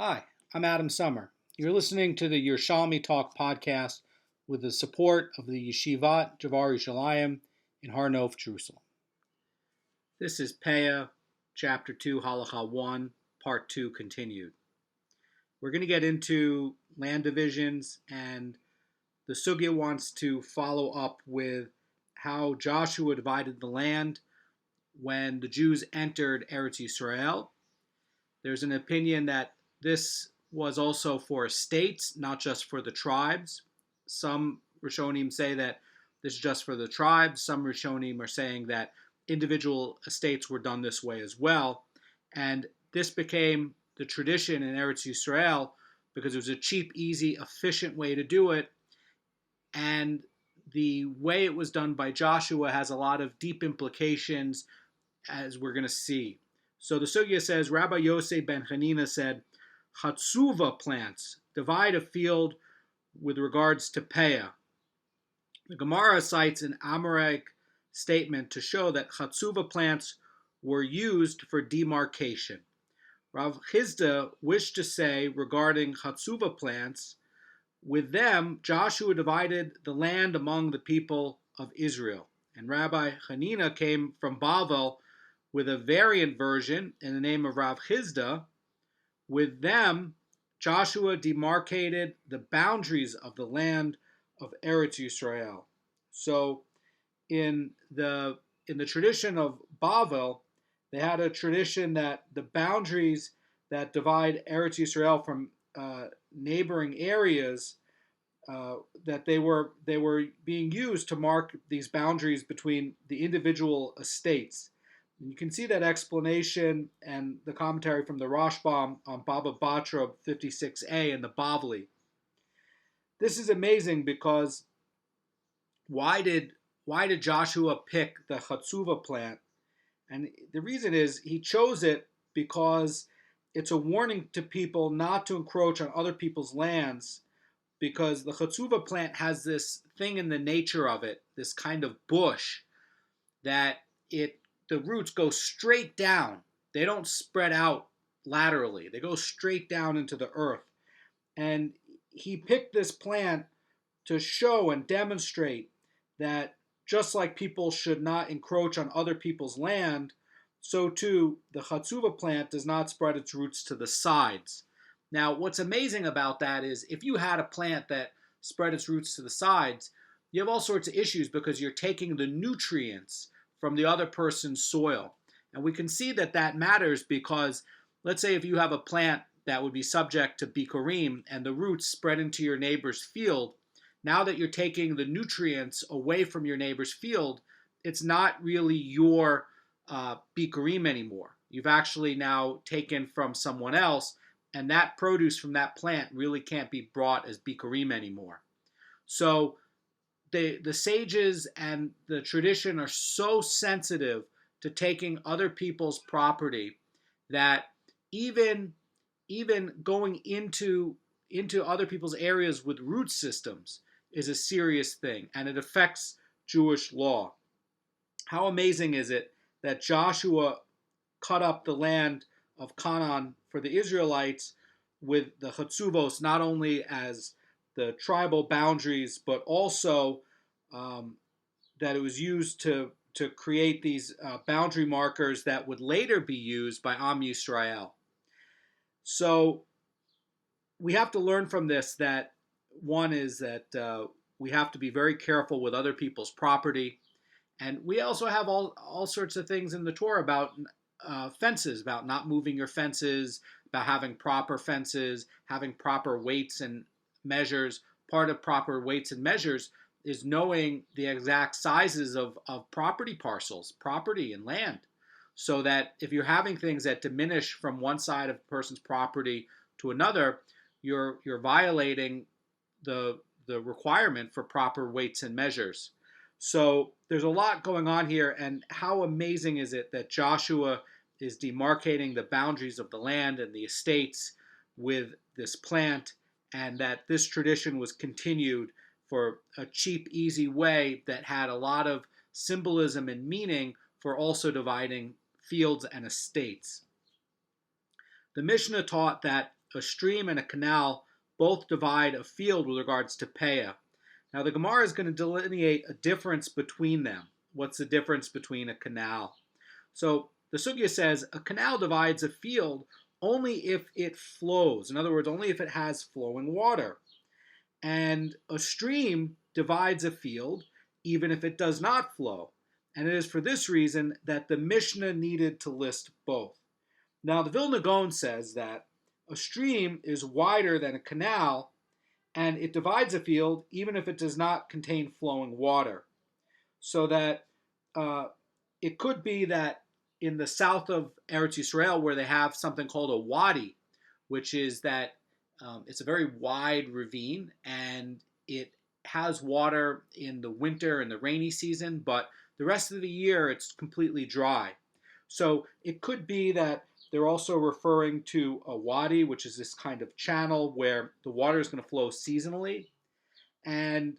Hi, I'm Adam Summer. You're listening to the Yerushalmi Talk podcast with the support of the Yeshivat Javar Yerushalayim in Har Nof, Jerusalem. This is Peah, Chapter 2, Halacha 1, Part 2 continued. We're going to get into land divisions, and the sugya wants to follow up with how Joshua divided the land when the Jews entered Eretz Yisrael. There's an opinion that this was also for estates, not just for the tribes. Some Rishonim say that this is just for the tribes. Some Rishonim are saying that individual estates were done this way as well. And this became the tradition in Eretz Yisrael because it was a cheap, easy, efficient way to do it. And the way it was done by Joshua has a lot of deep implications, as we're going to see. So the sugya says, Rabbi Yosef ben Hanina said, Chatzuva plants divide a field with regards to Peah. The Gemara cites an Amoraic statement to show that Chatzuva plants were used for demarcation. Rav Chizda wished to say regarding Chatzuva plants, with them Joshua divided the land among the people of Israel. And Rabbi Hanina came from Bavel with a variant version in the name of Rav Chizda. With them, Joshua demarcated the boundaries of the land of Eretz Yisrael. So, in the tradition of Bavel, they had a tradition that the boundaries that divide Eretz Yisrael from neighboring areas, that they were being used to mark these boundaries between the individual estates. You can see that explanation and the commentary from the Rashbam on Baba Batra 56a and the Bavli. This is amazing because why did Joshua pick the Chatzuva plant? And the reason is he chose it because it's a warning to people not to encroach on other people's lands, because the Chatzuva plant has this thing in the nature of it, this kind of bush, that the roots go straight down. They don't spread out laterally. They go straight down into the earth. And he picked this plant to show and demonstrate that just like people should not encroach on other people's land, so too the Chatzuva plant does not spread its roots to the sides. Now, what's amazing about that is if you had a plant that spread its roots to the sides, you have all sorts of issues because you're taking the nutrients from the other person's soil. And we can see that matters because, let's say if you have a plant that would be subject to bikurim and the roots spread into your neighbor's field, now that you're taking the nutrients away from your neighbor's field, it's not really your bikurim anymore. You've actually now taken from someone else, and that produce from that plant really can't be brought as bikurim anymore. So the sages and the tradition are so sensitive to taking other people's property that even going into other people's areas with root systems is a serious thing, and it affects Jewish law. How amazing is it that Joshua cut up the land of Canaan for the Israelites with the Chatzuvos, not only as the tribal boundaries, but also that it was used to create these boundary markers that would later be used by Am Yisrael. So we have to learn from this that one is that we have to be very careful with other people's property. And we also have all sorts of things in the Torah about fences, about not moving your fences, about having proper fences, having proper weights and measures. Part of proper weights and measures is knowing the exact sizes of property parcels, property and land, so that if you're having things that diminish from one side of a person's property to another, you're violating the requirement for proper weights and measures. So there's a lot going on here, and how amazing is it that Joshua is demarcating the boundaries of the land and the estates with this plant, and that this tradition was continued for a cheap, easy way that had a lot of symbolism and meaning for also dividing fields and estates. The Mishnah taught that a stream and a canal both divide a field with regards to Peah. Now the Gemara is going to delineate a difference between them. What's the difference between a canal? So the sugya says a canal divides a field only if it flows. In other words, only if it has flowing water. And a stream divides a field even if it does not flow. And it is for this reason that the Mishnah needed to list both. Now the Vilna Gaon says that a stream is wider than a canal and it divides a field even if it does not contain flowing water. So that it could be that in the south of Eretz Yisrael, where they have something called a wadi, which is that it's a very wide ravine and it has water in the winter and the rainy season, but the rest of the year it's completely dry. So it could be that they're also referring to a wadi, which is this kind of channel where the water is going to flow seasonally. And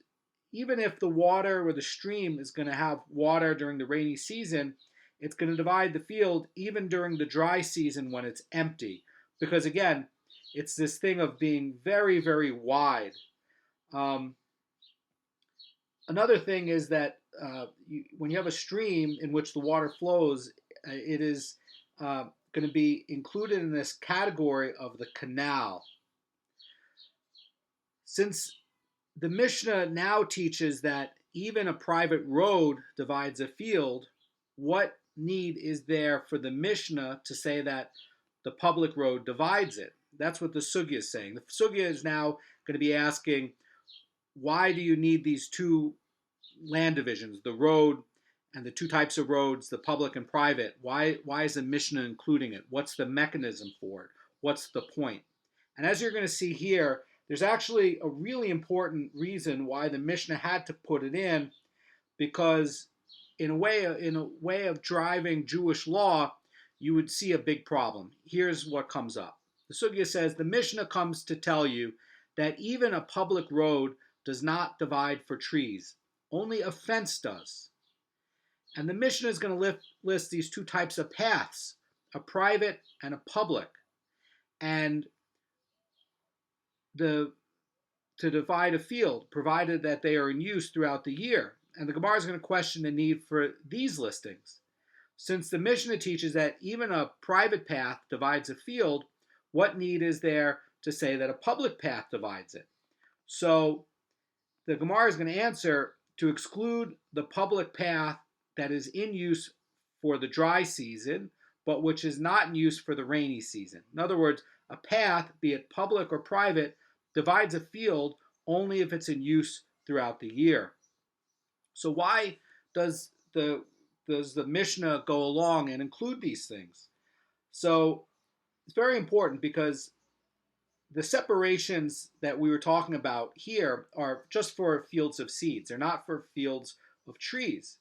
even if the water or the stream is going to have water during the rainy season, it's going to divide the field even during the dry season when it's empty. Because again, it's this thing of being very, very wide. Another thing is that when you have a stream in which the water flows, it is going to be included in this category of the canal. Since the Mishnah now teaches that even a private road divides a field, what need is there for the Mishnah to say that the public road divides it? That's what the sugya is saying. The sugya is now going to be asking, why do you need these two land divisions, the road and the two types of roads, the public and private? Why is the Mishnah including it? What's the mechanism for it? What's the point? And as you're going to see here, there's actually a really important reason why the Mishnah had to put it in, because in a way of driving Jewish law, you would see a big problem. Here's what comes up. The sugya says the Mishnah comes to tell you that even a public road does not divide for trees. Only a fence does. And the Mishnah is going to list these two types of paths, a private and a public. And to divide a field, provided that they are in use throughout the year. And the Gemara is going to question the need for these listings. Since the Mishnah teaches that even a private path divides a field, what need is there to say that a public path divides it? So the Gemara is going to answer, to exclude the public path that is in use for the dry season, but which is not in use for the rainy season. In other words, a path, be it public or private, divides a field only if it's in use throughout the year. So why does the Mishnah go along and include these things? So it's very important, because the separations that we were talking about here are just for fields of seeds. They're not for fields of trees.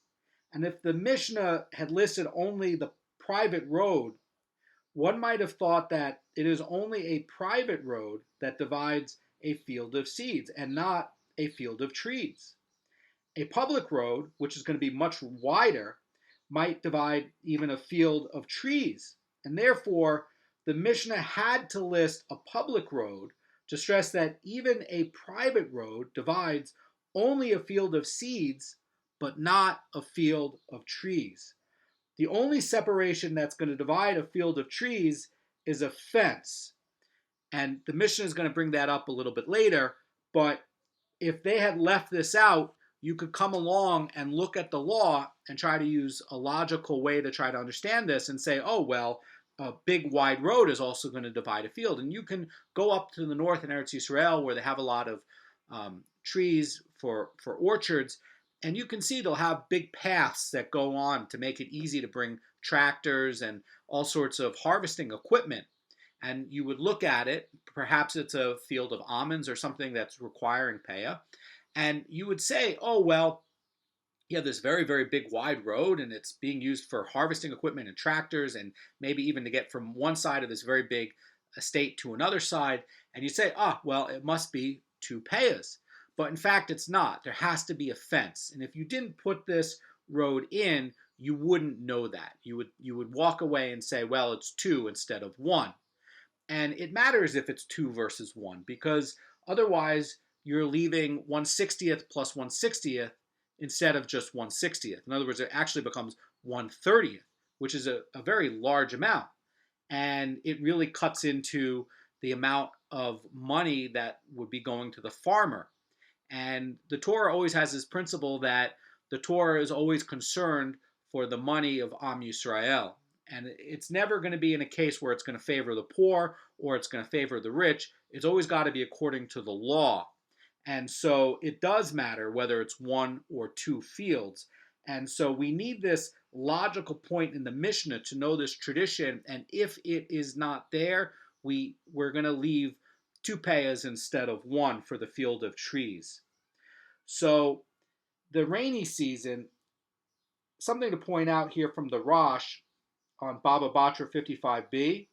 And if the Mishnah had listed only the private road, one might have thought that it is only a private road that divides a field of seeds and not a field of trees. A public road, which is going to be much wider, might divide even a field of trees. And therefore, the Mishnah had to list a public road to stress that even a private road divides only a field of seeds, but not a field of trees. The only separation that's going to divide a field of trees is a fence. And the Mishnah is going to bring that up a little bit later, but if they had left this out, you could come along and look at the law and try to use a logical way to try to understand this and say, oh, well, a big wide road is also going to divide a field. And you can go up to the north in Eretz Yisrael, where they have a lot of trees for orchards, and you can see they'll have big paths that go on to make it easy to bring tractors and all sorts of harvesting equipment. And you would look at it, perhaps it's a field of almonds or something that's requiring Peah, and you would say, oh, well, you have this very, very big wide road, and it's being used for harvesting equipment and tractors, and maybe even to get from one side of this very big estate to another side. And you say, well, it must be two Peahs. But in fact, it's not. There has to be a fence. And if you didn't put this road in, you wouldn't know that. You would walk away and say, well, it's two instead of one. And it matters if it's 2 versus 1, because otherwise you're leaving 1/60th plus 1/60th instead of just 1/60th. In other words, it actually becomes 1/30th, which is a very large amount. And it really cuts into the amount of money that would be going to the farmer. And the Torah always has this principle that the Torah is always concerned for the money of Am Yisrael. And it's never going to be in a case where it's going to favor the poor or it's going to favor the rich. It's always got to be according to the law. And so it does matter whether it's 1 or 2 fields. And so we need this logical point in the Mishnah to know this tradition. And if it is not there, we're going to leave 2 peahs instead of 1 for the field of trees. So the rainy season, something to point out here from the Rosh on Baba Batra 55b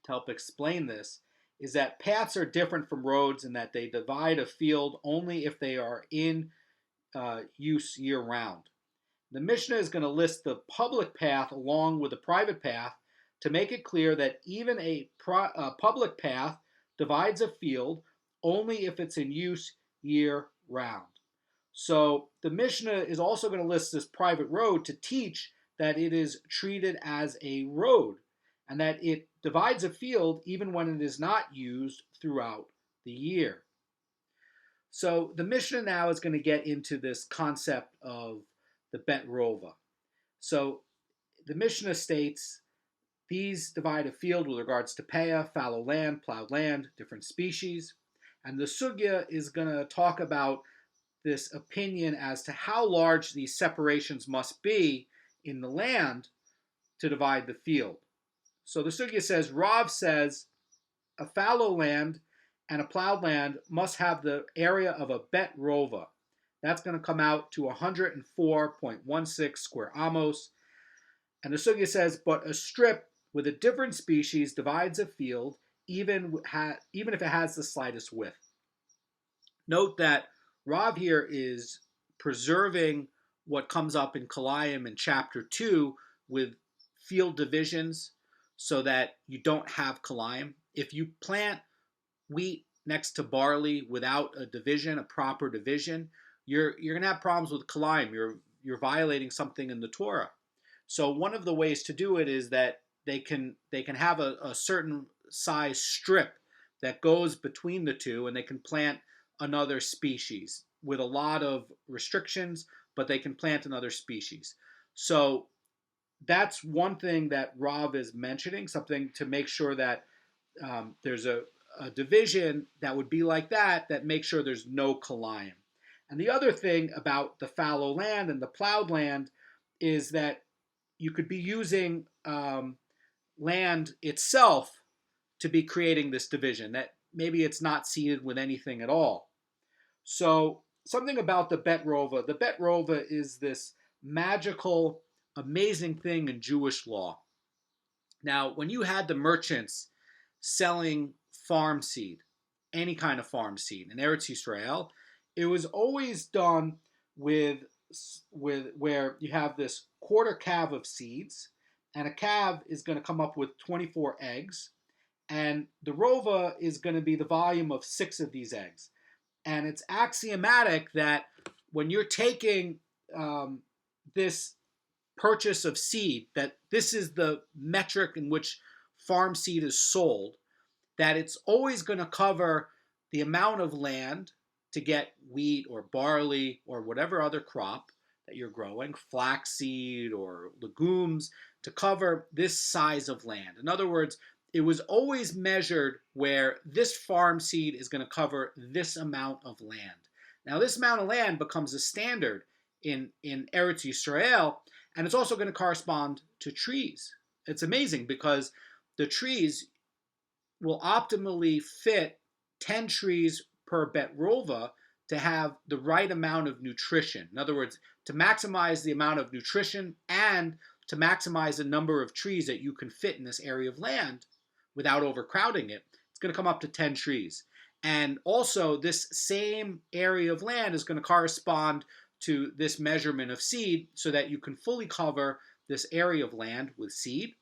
to help explain this is that paths are different from roads in that they divide a field only if they are in use year-round. The Mishnah is going to list the public path along with the private path to make it clear that even a public path divides a field only if it's in use year-round. So the Mishnah is also going to list this private road to teach that it is treated as a road and that it divides a field even when it is not used throughout the year. So the Mishnah now is going to get into this concept of the bet rova. So the Mishnah states these divide a field with regards to peah, fallow land, plowed land, different species. And the sugya is going to talk about this opinion as to how large these separations must be in the land to divide the field. So the sugya says, Rav says, a fallow land and a plowed land must have the area of a bet rova. That's going to come out to 104.16 square amos. And the sugya says, but a strip with a different species divides a field even if it has the slightest width. Note that Rav here is preserving what comes up in Kalayim in chapter 2 with field divisions so that you don't have Kalayim. If you plant wheat next to barley without a division, a proper division, you're going to have problems with Kalayim. You're violating something in the Torah. So one of the ways to do it is that they can have a certain size strip that goes between the two, and they can plant another species with a lot of restrictions, but they can plant another species. So that's one thing that Rav is mentioning, something to make sure that there's a division that would be like that makes sure there's no Kalayim. And the other thing about the fallow land and the plowed land is that you could be using land itself to be creating this division, that maybe it's not seeded with anything at all. So something about the bet rova. The bet rova is this magical, amazing thing in Jewish law. Now, when you had the merchants selling farm seed, any kind of farm seed in Eretz Yisrael, it was always done with where you have this quarter calf of seeds, and a calf is going to come up with 24 eggs, and the rova is going to be the volume of 6 of these eggs. And it's axiomatic that when you're taking this purchase of seed, that this is the metric in which farm seed is sold, that it's always going to cover the amount of land to get wheat or barley or whatever other crop that you're growing, flaxseed or legumes, to cover this size of land. In other words, it was always measured where this farm seed is going to cover this amount of land. Now, this amount of land becomes a standard in Eretz Yisrael, and it's also going to correspond to trees. It's amazing because the trees will optimally fit 10 trees per bet rova to have the right amount of nutrition. In other words, to maximize the amount of nutrition and to maximize the number of trees that you can fit in this area of land without overcrowding it, it's going to come up to 10 trees. And also, this same area of land is going to correspond to this measurement of seed so that you can fully cover this area of land with seed.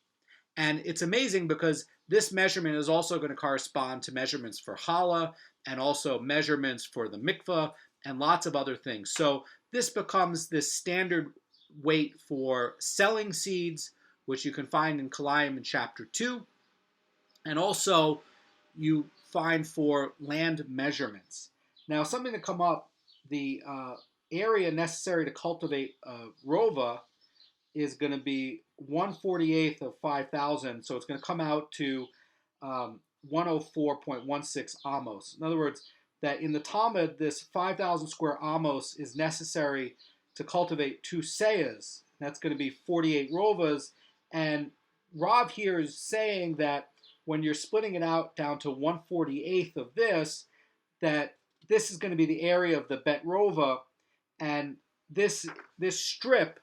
And it's amazing because this measurement is also going to correspond to measurements for challah and also measurements for the mikvah and lots of other things. So this becomes this standard weight for selling seeds, which you can find in Kalayim in chapter 2. And also you find for land measurements. Now, something to come up, the area necessary to cultivate rova is going to be 1/48 of 5,000, so it's going to come out to 104.16 amos. In other words, that in the Talmud, this 5,000 square amos is necessary to cultivate 2 seyas. That's going to be 48 rovas, and Rav here is saying that when you're splitting it out down to 1/48 of this, that this is going to be the area of the bet rova, and this strip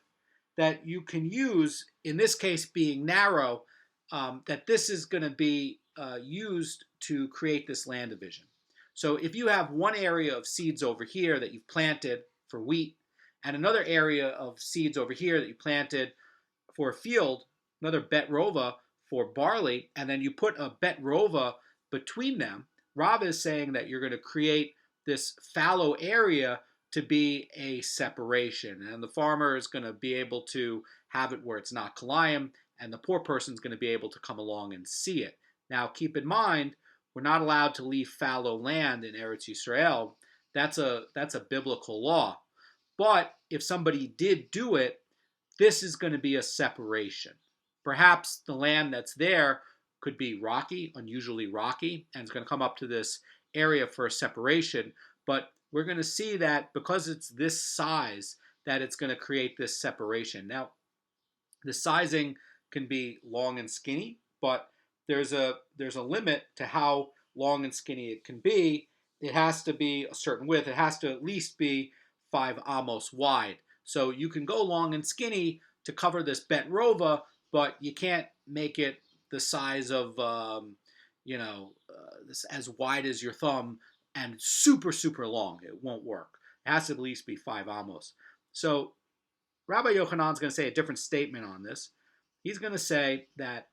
that you can use, in this case being narrow, that this is going to be used to create this land division. So if you have one area of seeds over here that you've planted for wheat, and another area of seeds over here that you planted for a field, another bet rova for barley, and then you put a bet rova between them, Rav is saying that you're going to create this fallow area to be a separation, and the farmer is going to be able to have it where it's not kalayim, and the poor person is going to be able to come along and see it. Now, keep in mind, we're not allowed to leave fallow land in Eretz Yisrael. That's a biblical law. But if somebody did do it, this is going to be a separation. Perhaps the land that's there could be rocky, unusually rocky, and it's going to come up to this area for a separation. But we're going to see that because it's this size, that it's going to create this separation. Now, the sizing can be long and skinny, but there's a limit to how long and skinny it can be. It has to be a certain width. It has to at least be 5 amos wide. So you can go long and skinny to cover this bet rova, but you can't make it the size of, this as wide as your thumb and super, super long. It won't work. It has to at least be 5 amos. So Rabbi Yochanan's going to say a different statement on this. He's going to say that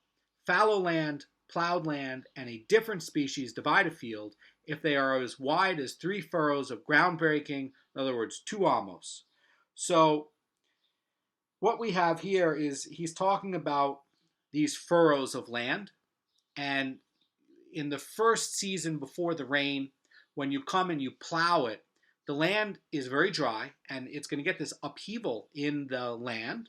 fallow land, plowed land, and a different species divide a field if they are as wide as 3 furrows of ground breaking, in other words, 2 amos. So what we have here is he's talking about these furrows of land, and in the first season before the rain, when you come and you plow it, the land is very dry, and it's going to get this upheaval in the land,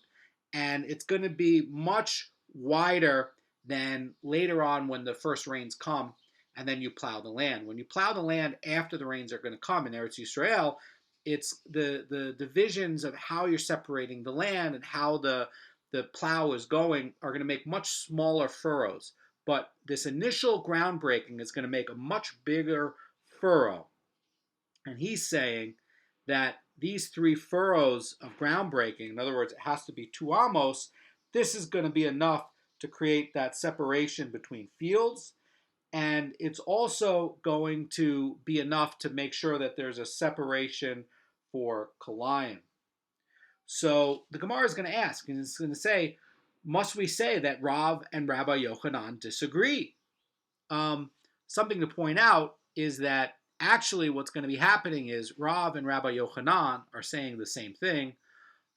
and it's going to be much wider than later on when the first rains come, and then you plow the land. When you plow the land after the rains are going to come in Eretz Yisrael, it's the divisions of how you're separating the land and how the plow is going are going to make much smaller furrows. But this initial ground breaking is going to make a much bigger furrow. And he's saying that these 3 furrows of ground breaking, in other words, it has to be 2 amos, this is going to be enough to create that separation between fields. And it's also going to be enough to make sure that there's a separation for kalayim. So the Gemara is going to ask, and it's going to say, must we say that Rav and Rabbi Yochanan disagree? Something to point out is that actually what's going to be happening is Rav and Rabbi Yochanan are saying the same thing,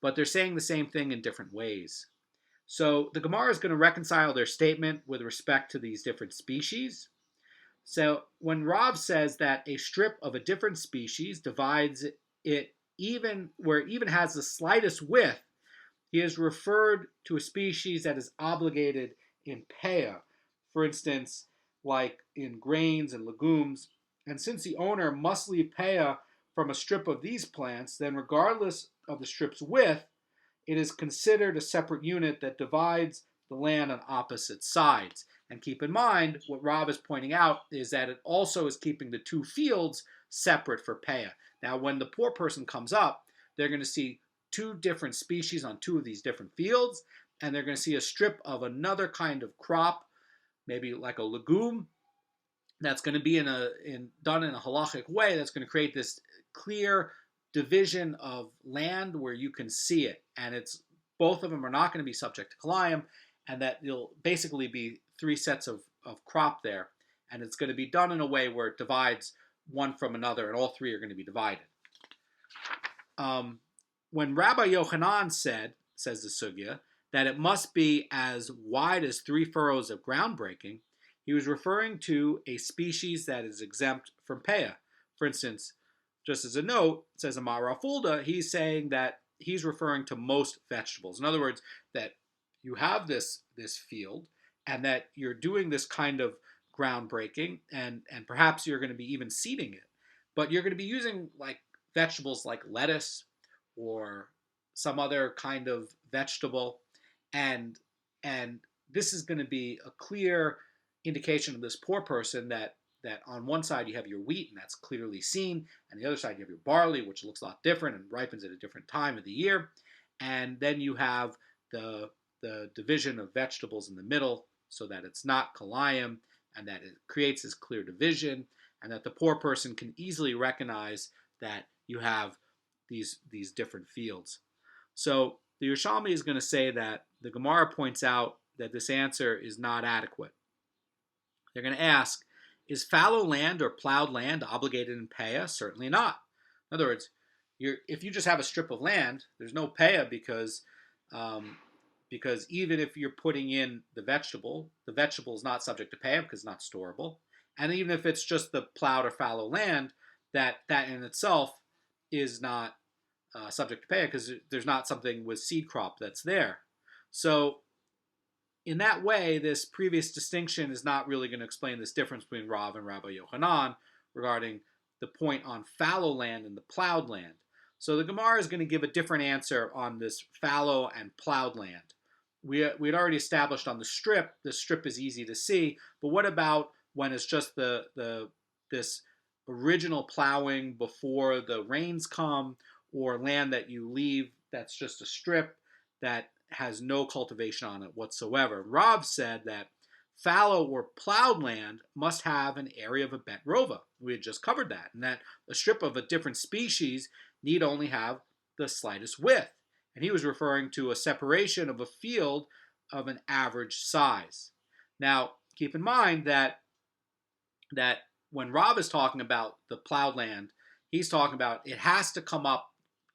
but they're saying the same thing in different ways. So the Gemara is going to reconcile their statement with respect to these different species. So when Rav says that a strip of a different species divides it even where it even has the slightest width, he is referred to a species that is obligated in Peah, for instance, like in grains and legumes. And since the owner must leave Peah from a strip of these plants, then regardless of the strip's width, it is considered a separate unit that divides the land on opposite sides. And keep in mind, what Rav is pointing out is that it also is keeping the 2 fields separate for Peah. Now, when the poor person comes up, they're going to see 2 different species on 2 of these different fields, and they're going to see a strip of another kind of crop, maybe like a legume, that's going to be done in a halachic way that's going to create this clear division of land where you can see it. And both of them are not going to be subject to kalayim, and that you'll basically be three sets of crop there, and it's going to be done in a way where it divides one from another, and all three are going to be divided. When Rabbi Yochanan said, says the sugya, that it must be as wide as 3 furrows of ground breaking, he was referring to a species that is exempt from Peah. For instance, just as a note, says Amar Rafulda, he's saying that he's referring to most vegetables. In other words, that you have this field and that you're doing this kind of ground breaking, and perhaps you're going to be even seeding it, but you're going to be using like vegetables like lettuce or some other kind of vegetable, and this is going to be a clear indication of this poor person that on one side you have your wheat, and that's clearly seen, and the other side you have your barley, which looks a lot different and ripens at a different time of the year, and then you have the division of vegetables in the middle, so that it's not kalayim, and that it creates this clear division, and that the poor person can easily recognize that you have these different fields. So the Yerushalmi is going to say that the Gemara points out that this answer is not adequate. They're going to ask, is fallow land or plowed land obligated in Peah? Certainly not. In other words, if you just have a strip of land, there's no Peah because even if you're putting in the vegetable is not subject to Peah because it's not storable. And even if it's just the plowed or fallow land, that in itself is not subject to Peah because there's not something with seed crop that's there. So in that way, this previous distinction is not really going to explain this difference between Rav and Rabbi Yochanan regarding the point on fallow land and the plowed land. So the Gemara is going to give a different answer on this fallow and plowed land. We had already established on the strip is easy to see, but what about when it's just this original plowing before the rains come, or land that you leave that's just a strip that has no cultivation on it whatsoever? Rav said that fallow or plowed land must have an area of a bet rova. We had just covered that, and that a strip of a different species need only have the slightest width. And he was referring to a separation of a field of an average size. Now, keep in mind that when Rav is talking about the plowed land, he's talking about it has to come up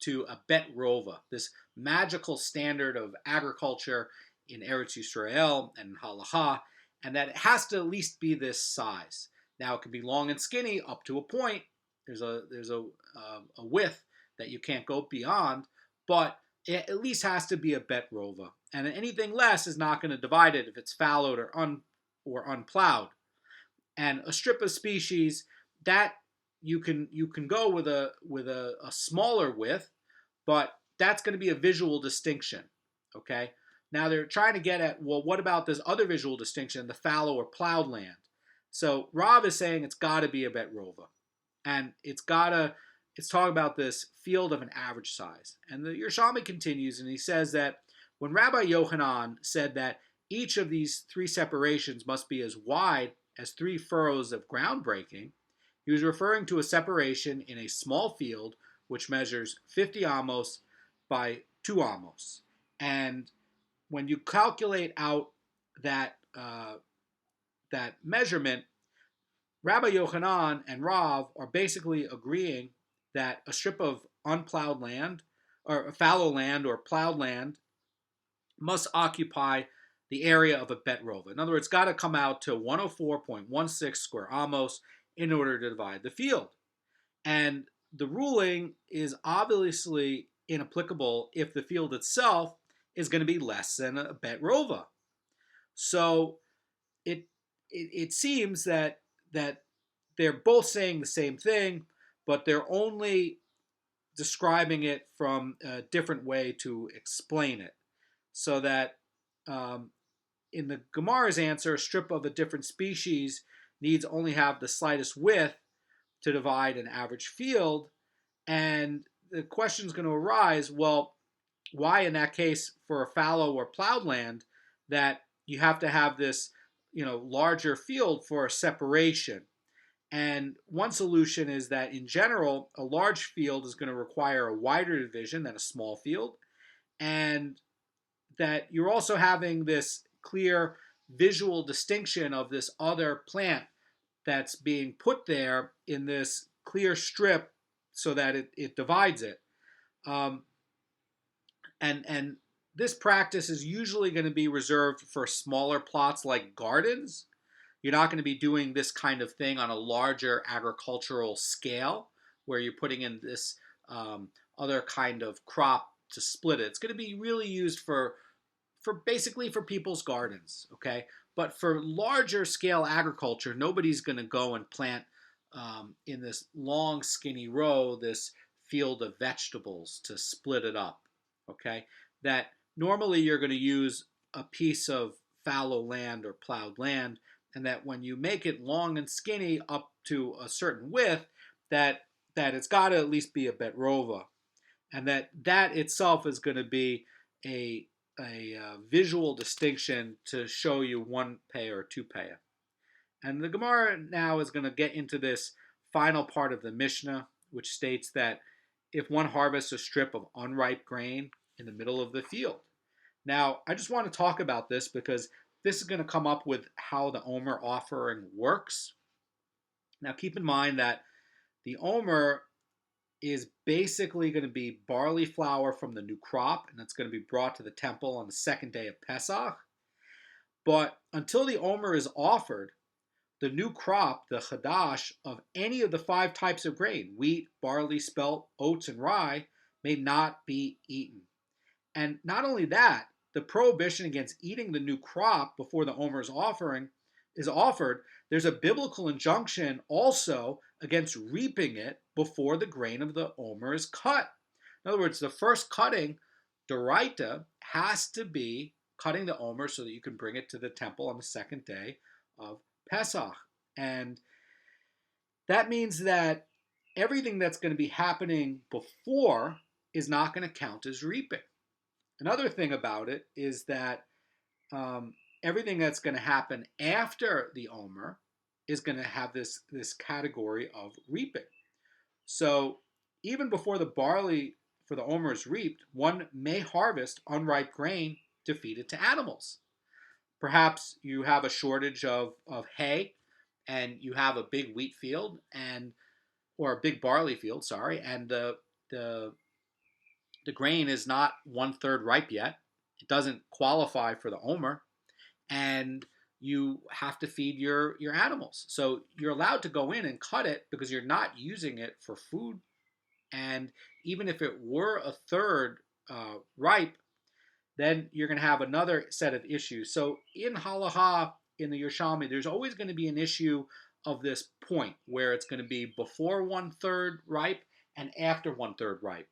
to a bet rova, this magical standard of agriculture in Eretz Yisrael and in Halacha, and that it has to at least be this size. Now, it can be long and skinny up to a point. There's a width that you can't go beyond, but it at least has to be a bet rova, and anything less is not going to divide it if it's fallowed or unplowed. And a strip of species that you can go with a smaller width, but that's going to be a visual distinction. Okay. Now they're trying to get at, well, what about this other visual distinction, the fallow or plowed land? So Rav is saying it's got to be a bet rova, and it's talking about this field of an average size. And the Yerushalmi continues, and he says that when Rabbi Yochanan said that each of these three separations must be as wide as 3 furrows of ground breaking, he was referring to a separation in a small field which measures 50 amos by 2 amos. And when you calculate out that measurement, Rabbi Yochanan and Rav are basically agreeing that a strip of unplowed land, or fallow land or plowed land, must occupy the area of a bet rova. In other words, it's got to come out to 104.16 square amos in order to divide the field. And the ruling is obviously inapplicable if the field itself is going to be less than a bet rova. So it seems that they're both saying the same thing, but they're only describing it from a different way to explain it. So that in the Gemara's answer, a strip of a different species needs only have the slightest width to divide an average field. And the question is going to arise, well, why in that case for a fallow or plowed land that you have to have this larger field for a separation? And one solution is that in general, a large field is going to require a wider division than a small field, and that you're also having this clear visual distinction of this other plant that's being put there in this clear strip so that it divides it. Um, and this practice is usually going to be reserved for smaller plots like gardens. You're not going to be doing this kind of thing on a larger agricultural scale where you're putting in this other kind of crop to split it. It's going to be really used for basically for people's gardens, okay? But for larger scale agriculture, nobody's going to go and plant in this long skinny row this field of vegetables to split it up, okay? That normally you're going to use a piece of fallow land or plowed land, and that when you make it long and skinny up to a certain width, that it's got to at least be a betrova, and that itself is going to be a visual distinction to show you one peah or two peah. And the Gemara now is going to get into this final part of the Mishnah, which states that if one harvests a strip of unripe grain in the middle of the field. Now, I just want to talk about this because this is going to come up with how the Omer offering works. Now, keep in mind that the Omer is basically going to be barley flour from the new crop, and that's going to be brought to the temple on the second day of Pesach. But until the Omer is offered, the new crop, the chadash, of any of the 5 types of grain, wheat, barley, spelt, oats, and rye, may not be eaten. And not only that, the prohibition against eating the new crop before the Omer's offering is offered, there's a biblical injunction also against reaping it before the grain of the Omer is cut. In other words, the first cutting, Doraita, has to be cutting the Omer so that you can bring it to the temple on the second day of Pesach. And that means that everything that's going to be happening before is not going to count as reaping. Another thing about it is that everything that's going to happen after the Omer is going to have this category of reaping. So even before the barley for the Omer is reaped, one may harvest unripe grain to feed it to animals. Perhaps you have a shortage of hay and you have a big wheat field or a big barley field, and the grain is not 1/3 ripe yet. It doesn't qualify for the Omer, and you have to feed your animals. So you're allowed to go in and cut it because you're not using it for food. And even if it were 1/3 ripe, then you're going to have another set of issues. So in Halacha, in the Yerushalmi, there's always going to be an issue of this point where it's going to be before 1/3 ripe and after 1/3 ripe.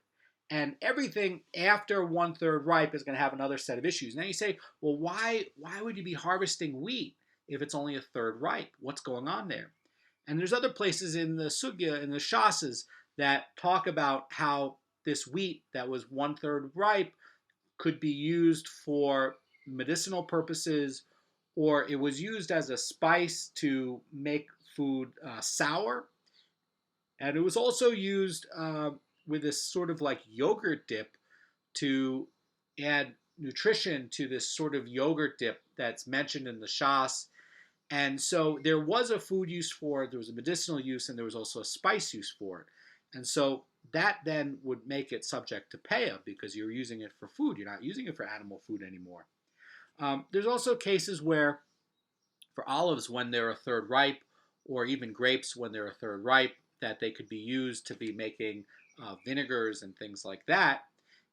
And everything after 1/3 ripe is going to have another set of issues. Now you say, well, why would you be harvesting wheat if it's only 1/3 ripe? What's going on there? And there's other places in the sugya, in the Shas's, that talk about how this wheat that was 1/3 ripe could be used for medicinal purposes, or it was used as a spice to make food sour. And it was also used with this sort of like yogurt dip to add nutrition to this sort of yogurt dip that's mentioned in the Shas. And so there was a food use for it, there was a medicinal use, and there was also a spice use for it. And so that then would make it subject to peah because you're using it for food. You're not using it for animal food anymore. There's also cases where for olives when they're 1/3 ripe, or even grapes when they're 1/3 ripe, that they could be used to be making vinegars and things like that.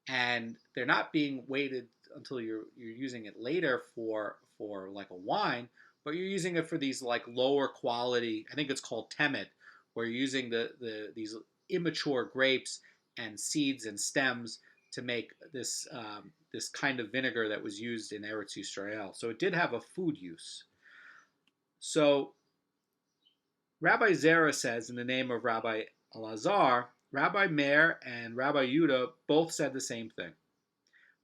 And they're not being waited until you're using it later for like a wine, but you're using it for these like lower quality, I think it's called temet, where you're using these immature grapes and seeds and stems to make this this kind of vinegar that was used in Eretz Yisrael. So it did have a food use. So Rabbi Zera says, in the name of Rabbi Elazar, Rabbi Meir and Rabbi Yehuda both said the same thing.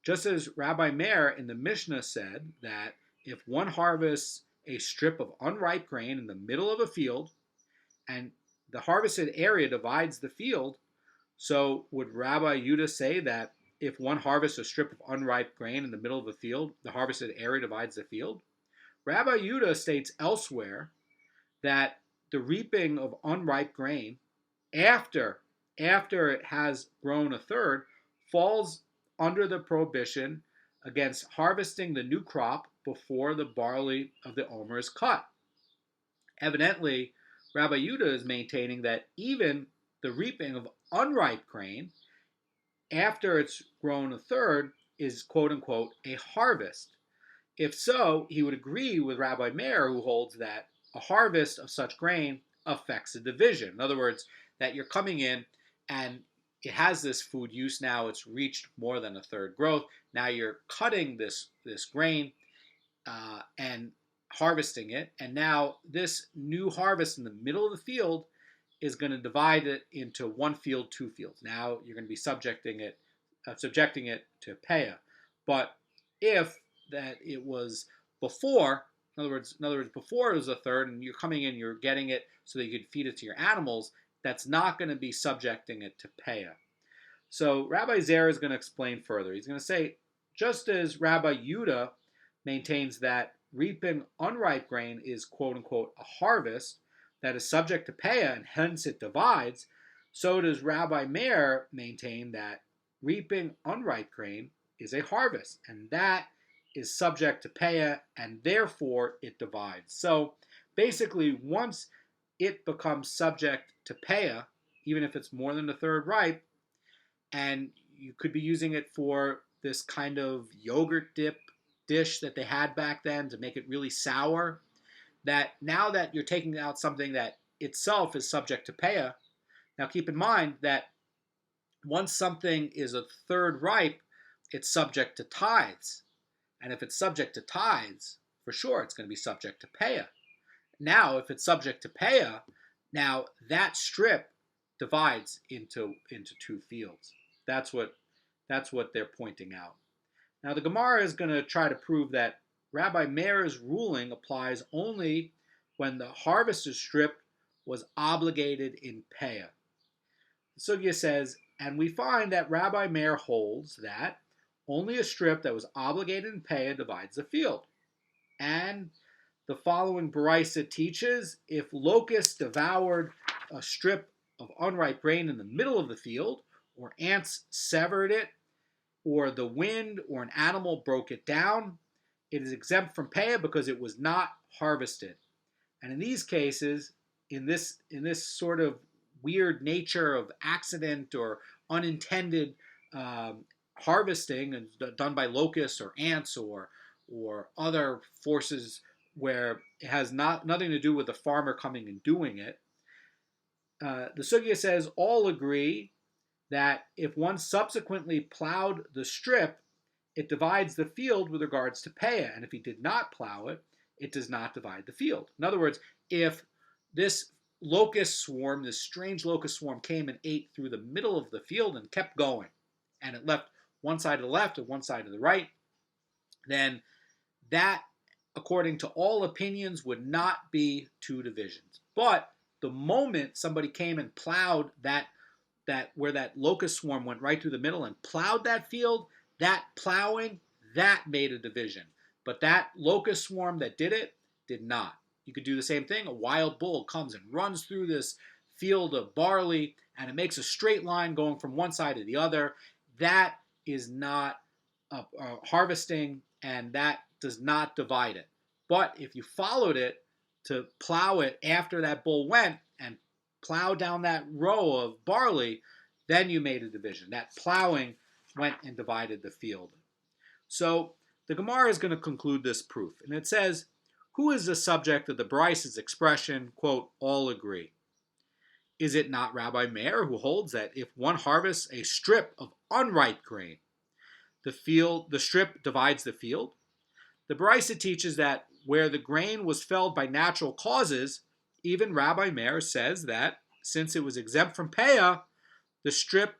Just as Rabbi Meir in the Mishnah said that if one harvests a strip of unripe grain in the middle of a field and the harvested area divides the field, so would Rabbi Yehuda say that if one harvests a strip of unripe grain in the middle of a field, the harvested area divides the field. Rabbi Yehuda states elsewhere that the reaping of unripe grain after it has grown a third falls under the prohibition against harvesting the new crop before the barley of the omer is cut. Evidently, Rabbi Yehuda is maintaining that even the reaping of unripe grain after it's grown a third is quote unquote a harvest. If so, he would agree with Rabbi Meir, who holds that a harvest of such grain affects a division. In other words, that you're coming in and it has this food use now, it's reached more than a third growth. Now you're cutting this grain and harvesting it, and now this new harvest in the middle of the field is going to divide it into one field, two fields. Now you're going to be subjecting it to Peah. But if that it was before, in other words, before it was a third, and you're coming in, you're getting it so that you could feed it to your animals, that's not going to be subjecting it to Peah. So Rabbi Zera is going to explain further. He's going to say, just as Rabbi Yehuda maintains that reaping unripe grain is quote unquote a harvest that is subject to Peah and hence it divides, so does Rabbi Meir maintain that reaping unripe grain is a harvest, and that is subject to Peah, and therefore it divides. So basically, once it becomes subject to Peah, even if it's more than a third ripe, and you could be using it for this kind of yogurt dip dish that they had back then to make it really sour, that now that you're taking out something that itself is subject to Peah, now keep in mind that once something is a third ripe, it's subject to tithes. And if it's subject to tithes, for sure it's going to be subject to Peah. Now, if it's subject to Peah, now that strip divides into two fields. That's what they're pointing out. Now, the Gemara is going to try to prove that Rabbi Meir's ruling applies only when the harvester's strip was obligated in Peah. The sugya says, and we find that Rabbi Meir holds that only a strip that was obligated in Peah divides the field. And the following Baraisa teaches, if locusts devoured a strip of unripe grain in the middle of the field, or ants severed it, or the wind or an animal broke it down, it is exempt from Peah because it was not harvested. And in these cases, in this sort of weird nature of accident or unintended harvesting done by locusts or ants or other forces where it has nothing to do with the farmer coming and doing it, the sugya says all agree that if one subsequently plowed the strip, it divides the field with regards to Peah, and if he did not plow it, it does not divide the field. In other words, if this locust swarm, this strange locust swarm, came and ate through the middle of the field and kept going, and it left one side to the left and one side to the right, then that, according to all opinions, would not be two divisions. But the moment somebody came and plowed that where that locust swarm went right through the middle and plowed that field, that plowing, that made a division. But that locust swarm that did it, did not. You could do the same thing. A wild bull comes and runs through this field of barley, and it makes a straight line going from one side to the other. That is not harvesting, and that does not divide it. But if you followed it to plow it after that bull went and plow down that row of barley, then you made a division. That plowing went and divided the field. So the Gemara is going to conclude this proof, and it says, who is the subject of the Bryce's expression, quote, all agree? Is it not Rabbi Meir who holds that if one harvests a strip of unripe grain, the strip divides the field? The Bryce teaches that where the grain was felled by natural causes, even Rabbi Meir says that since it was exempt from Peah, the strip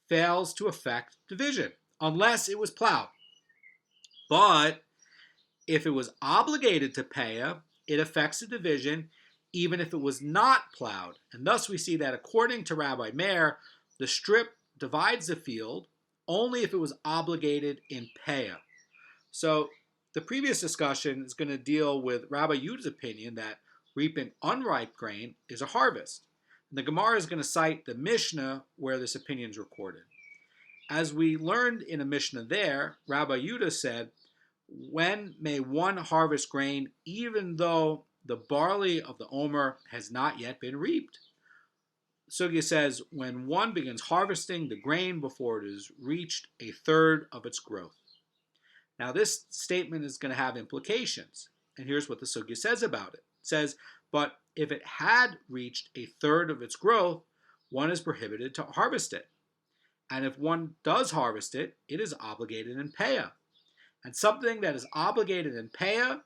fails to affect division, unless it was plowed. But if it was obligated to Peah, it affects the division even if it was not plowed. And thus we see that according to Rabbi Meir, the strip divides the field only if it was obligated in Peah. So the previous discussion is going to deal with Rabbi Yehuda's opinion that reaping unripe grain is a harvest. And the Gemara is going to cite the Mishnah where this opinion is recorded. As we learned in a Mishnah there, Rabbi Yehuda said, when may one harvest grain even though the barley of the Omer has not yet been reaped? Sugya says, when one begins harvesting the grain before it has reached a third of its growth. Now this statement is going to have implications, and here's what the Sugya says about it. It says, but if it had reached a third of its growth, one is prohibited to harvest it. And if one does harvest it, it is obligated in Peah. And something that is obligated in Peah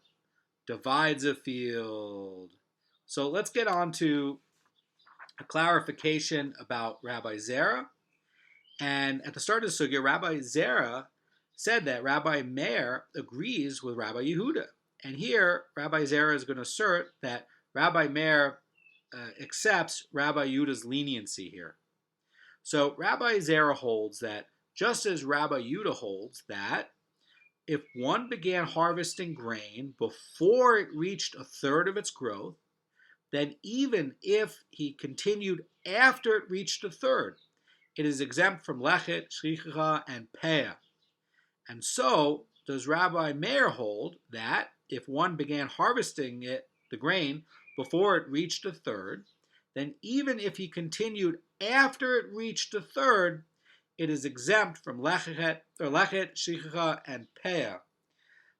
divides a field. So let's get on to a clarification about Rabbi Zera. And at the start of the Sugya, Rabbi Zera said that Rabbi Meir agrees with Rabbi Yehuda. And here, Rabbi Zera is going to assert that Rabbi Meir accepts Rabbi Yehuda's leniency here. So Rabbi Zera holds that, just as Rabbi Yehuda holds that, if one began harvesting grain before it reached a third of its growth, then even if he continued after it reached a third, it is exempt from lechet, shchicha, and peah. And so does Rabbi Meir hold that if one began harvesting the grain before it reached a third, then even if he continued after it reached a third, it is exempt from lechet, shiurim, and peah.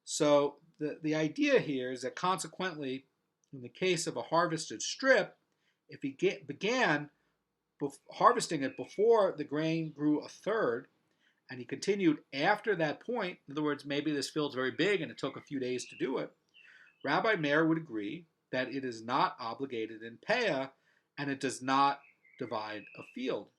So the idea here is that consequently, in the case of a harvested strip, if he began harvesting it before the grain grew a third, and he continued after that point, in other words, maybe this field's very big and it took a few days to do it, Rabbi Meir would agree that it is not obligated in Peah and it does not divide a field.